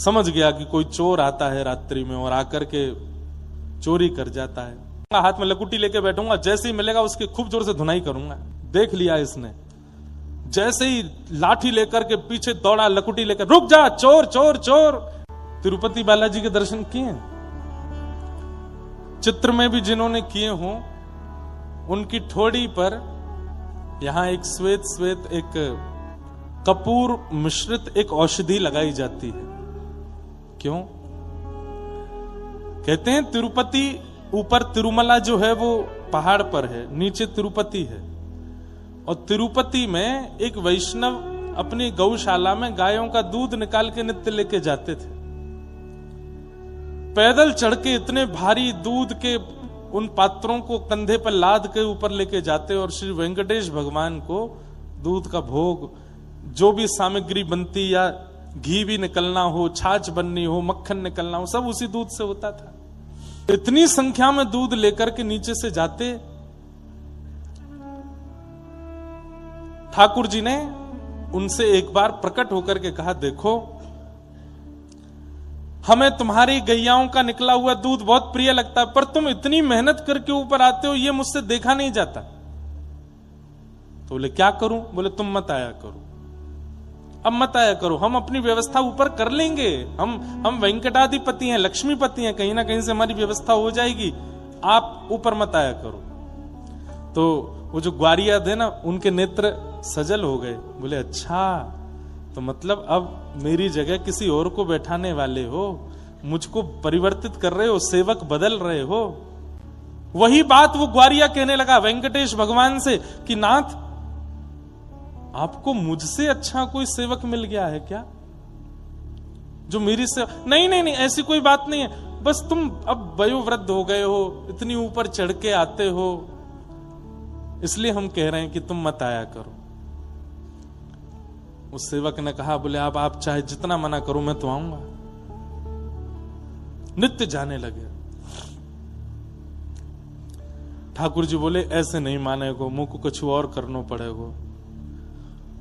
समझ गया कि कोई चोर आता है रात्रि में और आकर के चोरी कर जाता है। हाथ में लकुटी लेके बैठूंगा, जैसे ही मिलेगा उसकी खूब जोर से धुनाई करूंगा। देख लिया इसने, जैसे ही लाठी लेकर के पीछे दौड़ा, लकुटी लेकर, रुक जा चोर चोर चोर। तिरुपति बालाजी के दर्शन किए, चित्र में भी जिन्होंने किए हों, उनकी ठोड़ी पर यहां एक श्वेत श्वेत एक कपूर मिश्रित एक औषधि लगाई जाती है। क्यों? कहते हैं तिरुपति, ऊपर तिरुमला जो है वो पहाड़ पर है, नीचे तिरुपति है। और तिरुपति में एक वैष्णव अपनी गौशाला में गायों का दूध निकाल के नित्य लेके जाते थे। पैदल चढ़ के इतने भारी दूध के उन पात्रों को कंधे पर लाद के ऊपर लेके जाते और श्री वेंकटेश भगवान को दूध का भोग, जो भी सामग्री बनती, या घी भी निकलना हो, छाछ बननी हो, मक्खन निकलना हो, सब उसी दूध से होता था। इतनी संख्या में दूध लेकर के नीचे से जाते। ठाकुर जी ने उनसे एक बार प्रकट होकर के कहा, देखो हमें तुम्हारी गैयाओं का निकला हुआ दूध बहुत प्रिय लगता है, पर तुम इतनी मेहनत करके ऊपर आते हो, ये मुझसे देखा नहीं जाता। तो बोले क्या करूं? बोले तुम मत आया करो, अब मत आया करो, हम अपनी व्यवस्था ऊपर कर लेंगे। हम वेंकटाधिपति हैं, लक्ष्मीपति हैं, कहीं ना कहीं से हमारी व्यवस्था हो जाएगी, आप ऊपर मत आया करो। तो वो जो ग्वारिया थे ना, उनके नेत्र सजल हो गए। बोले अच्छा, तो मतलब अब मेरी जगह किसी और को बैठाने वाले हो, मुझको परिवर्तित कर रहे हो, सेवक बदल रहे हो। वही बात वो ग्वारिया कहने लगा वेंकटेश भगवान से कि नाथ, आपको मुझसे अच्छा कोई सेवक मिल गया है क्या, जो मेरी से? नहीं नहीं नहीं, ऐसी कोई बात नहीं है, बस तुम अब वयोवृद्ध हो गए हो, इतनी ऊपर चढ़ के आते हो, इसलिए हम कह रहे हैं कि तुम मत आया करो। उस सेवक ने कहा, बोले अब आप चाहे जितना मना करो, मैं तो आऊंगा। नित्य जाने लगे। ठाकुर जी बोले ऐसे नहीं मानेगो, मुंह को कुछ और करना पड़ेगा।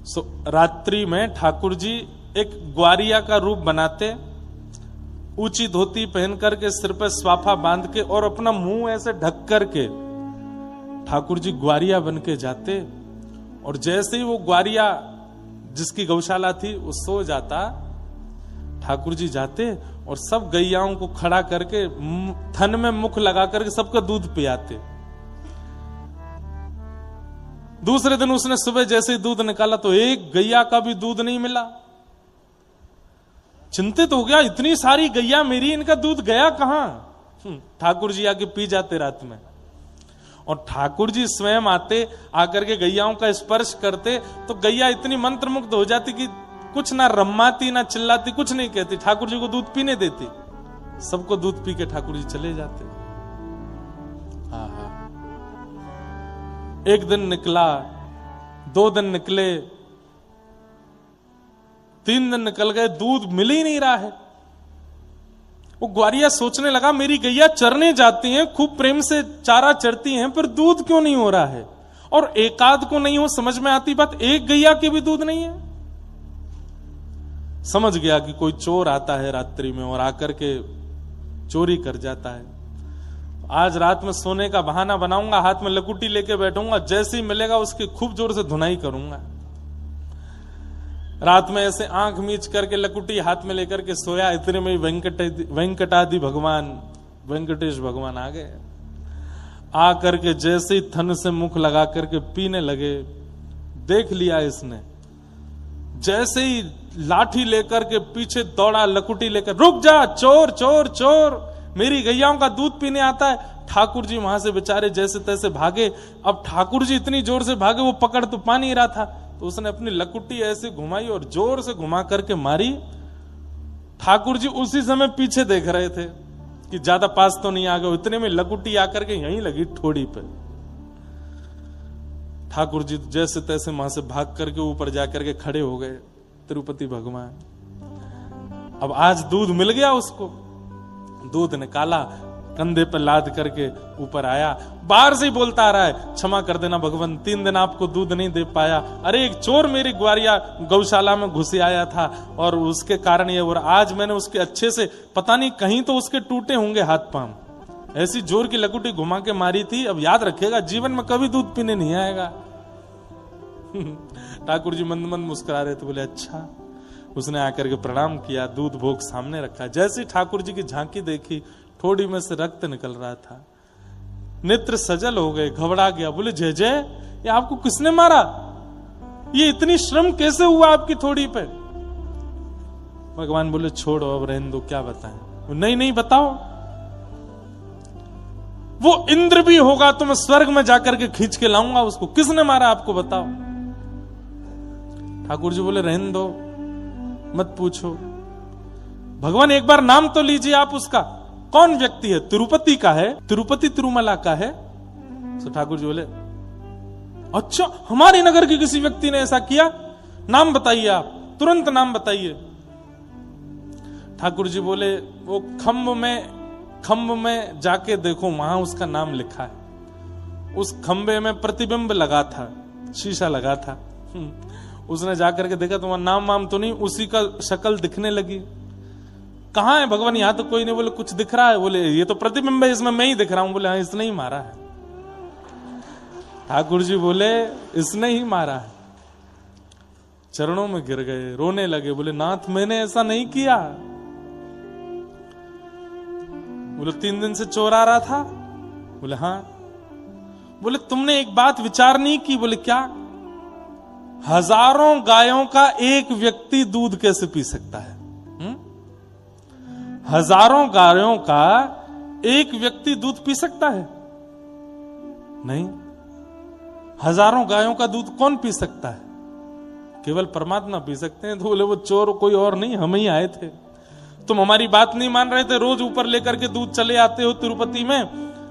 सो रात्रि में ठाकुर जी एक ग्वारिया का रूप बनाते, ऊंची धोती पहन करके, सिर पर स्वाफा बांध के और अपना मुंह ऐसे ढक करके ठाकुर जी ग्वारिया बन के जाते। और जैसे ही वो ग्वारिया जिसकी गौशाला थी वो सो जाता, ठाकुर जी जाते और सब गैयाओं को खड़ा करके थन में मुख लगा करके सबका दूध पियाते। दूसरे दिन उसने सुबह जैसे ही दूध निकाला तो एक गैया का भी दूध नहीं मिला। चिंतित हो गया, इतनी सारी गैया मेरी, इनका दूध गया कहां? ठाकुर जी आके पी जाते रात में। और ठाकुर जी स्वयं आते, आकर के गैयाओं का स्पर्श करते तो गैया इतनी मंत्रमुग्ध हो जाती कि कुछ ना रम्माती ना चिल्लाती, कुछ नहीं कहती, ठाकुर जी को दूध पीने देती। सबको दूध पी के ठाकुर जी चले जाते। एक दिन निकला, 2 दिन निकले, 3 दिन निकल गए, दूध मिल ही नहीं रहा है। वो ग्वारिया सोचने लगा, मेरी गैया चरने जाती हैं, खूब प्रेम से चारा चरती हैं, पर दूध क्यों नहीं हो रहा है? और एकाध को नहीं हो, समझ में आती बात, एक गैया के भी दूध नहीं है। समझ गया कि कोई चोर आता है रात्रि में और आकर के चोरी कर जाता है। आज रात में सोने का बहाना बनाऊंगा, हाथ में लकुटी लेके बैठूंगा, जैसे ही मिलेगा उसकी खूब जोर से धुनाई करूंगा। रात में ऐसे आंख मीच करके लकुटी हाथ में लेकर के सोया, इतने में वेंकटादि भगवान, वेंकटेश भगवान आ गए। आ करके जैसे ही थन से मुख लगा करके पीने लगे। देख लिया इसने, जैसे ही लाठी लेकर के पीछे दौड़ा, लकुटी लेकर, रुक जा चोर चोर चोर, मेरी गैयाओं का दूध पीने आता है। ठाकुर जी वहां से बेचारे जैसे तैसे भागे। अब ठाकुर जी इतनी जोर से भागे, वो पकड़ तो पा नहीं रहा था, तो उसने अपनी लकुटी ऐसे घुमाई और जोर से घुमा करके मारी। ठाकुर जी उसी समय पीछे देख रहे थे कि ज्यादा पास तो नहीं आ गए, इतने में लकुटी आकर के यहीं लगी ठोड़ी पे। ठाकुर जी जैसे तैसे वहां से भाग करके ऊपर जाकर के खड़े हो गए तिरुपति भगवान। अब आज दूध मिल गया उसको, दूध निकाला, कंधे पर लाद करके ऊपर आया, बाहर से ही बोलता आ रहा है, क्षमा कर देना भगवान, 3 दिन आपको दूध नहीं दे पाया। अरे एक चोर मेरी ग्वारिया गौशाला में घुस आया था और उसके कारण ये, और आज मैंने उसके अच्छे से, पता नहीं कहीं तो उसके टूटे होंगे हाथ पांव, ऐसी जोर की लकुटी घुमा के मारी थी। अब याद रखेगा, जीवन में कभी दूध पीने नहीं आएगा। ठाकुर जी मंद मंद मुस्कुरा रहे थे, बोले अच्छा। उसने आकर के प्रणाम किया, दूध भोग सामने रखा। जैसे ठाकुर जी की झांकी देखी, थोड़ी में से रक्त निकल रहा था, नेत्र सजल हो गए, घबरा गया। बोले जय जय, ये आपको किसने मारा? ये इतनी श्रम कैसे हुआ आपकी थोड़ी पे? भगवान बोले छोड़ो, अब रहने दो, क्या बताएं? नहीं नहीं बताओ। वो इंद्र भी होगा तो मैं स्वर्ग में जाकर के खींच के लाऊंगा उसको। किसने मारा आपको, बताओ। ठाकुर जी बोले रहने दो, मत पूछो। भगवान एक बार नाम तो लीजिए आप उसका, कौन व्यक्ति है? तिरुपति का है, तिरुपति तिरुमला का है। तो ठाकुर जी बोले अच्छा, हमारे नगर के किसी व्यक्ति ने ऐसा किया? नाम बताइए आप, तुरंत नाम बताइए। ठाकुर जी बोले वो खम्भ में जाके देखो, वहां उसका नाम लिखा है। उस खंबे में प्रतिबिंब लगा था, शीशा लगा था। उसने जाकर के देखा, तुम्हारा नाम वाम तो नहीं, उसी का शक्ल दिखने लगी। कहां है भगवान? यहां तो कोई नहीं। बोले कुछ दिख रहा है? बोले ये तो प्रतिबिंब है, इसमें मैं ही दिख रहा हूं। बोले हाँ, इसने ही मारा है। ठाकुर जी बोले इसने ही मारा है। चरणों में गिर गए, रोने लगे। बोले नाथ, मैंने ऐसा नहीं किया। बोले 3 दिन से चोर आ रहा था? बोले हाँ। बोले तुमने एक बात विचार नहीं की? बोले क्या? हजारों गायों का एक व्यक्ति दूध कैसे पी सकता है? हजारों गायों का एक व्यक्ति दूध पी सकता है? नहीं। हजारों गायों का दूध कौन पी सकता है? केवल परमात्मा पी सकते हैं। तो बोले वो चोर कोई और नहीं, हम ही आए थे। तुम हमारी बात नहीं मान रहे थे, रोज ऊपर लेकर के दूध चले आते हो तिरुपति में।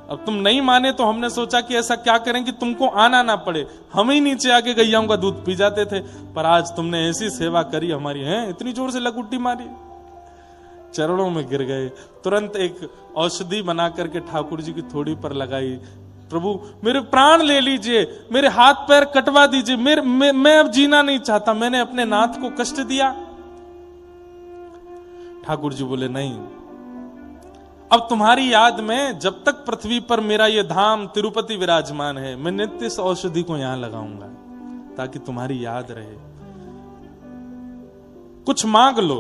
अब तुम नहीं माने तो हमने सोचा कि ऐसा क्या करें कि तुमको आना ना पड़े, हम ही नीचे आके गैयाओं का दूध पी जाते थे। पर आज तुमने ऐसी सेवा करी हमारी, है इतनी जोर से लकुट्टी मारी। चरणों में गिर गए। तुरंत एक औषधि बना करके ठाकुर जी की थोड़ी पर लगाई। प्रभु मेरे प्राण ले लीजिए, मेरे हाथ पैर कटवा दीजिए, मैं अब जीना नहीं चाहता, मैंने अपने नाथ को कष्ट दिया। ठाकुर जी बोले नहीं, अब तुम्हारी याद में जब तक पृथ्वी पर मेरा ये धाम तिरुपति विराजमान है, मैं नित्य इस औषधि को यहां लगाऊंगा ताकि तुम्हारी याद रहे। कुछ मांग लो,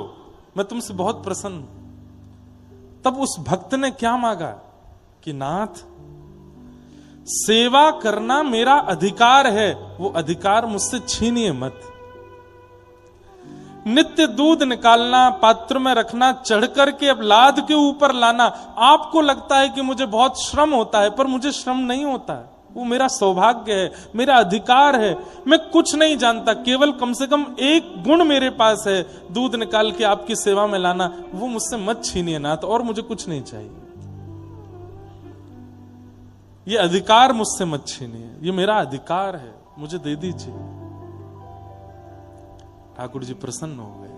मैं तुमसे बहुत प्रसन्न हूं। तब उस भक्त ने क्या मांगा कि नाथ, सेवा करना मेरा अधिकार है, वो अधिकार मुझसे छीनिए मत। नित्य दूध निकालना, पात्र में रखना, चढ़ करके अब लाद के ऊपर लाना, आपको लगता है कि मुझे बहुत श्रम होता है, पर मुझे श्रम नहीं होता है। वो मेरा सौभाग्य है, मेरा अधिकार है। मैं कुछ नहीं जानता, केवल कम से कम एक गुण मेरे पास है, दूध निकाल के आपकी सेवा में लाना। वो मुझसे मत छीनिए नाथ, और मुझे कुछ नहीं चाहिए। ये अधिकार मुझसे मत छीनिए, ये मेरा अधिकार है, मुझे दे दीजिए। ठाकुर जी प्रसन्न हो गए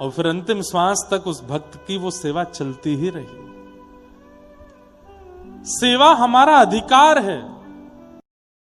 और फिर अंतिम श्वास तक उस भक्त की वो सेवा चलती ही रही। सेवा हमारा अधिकार है।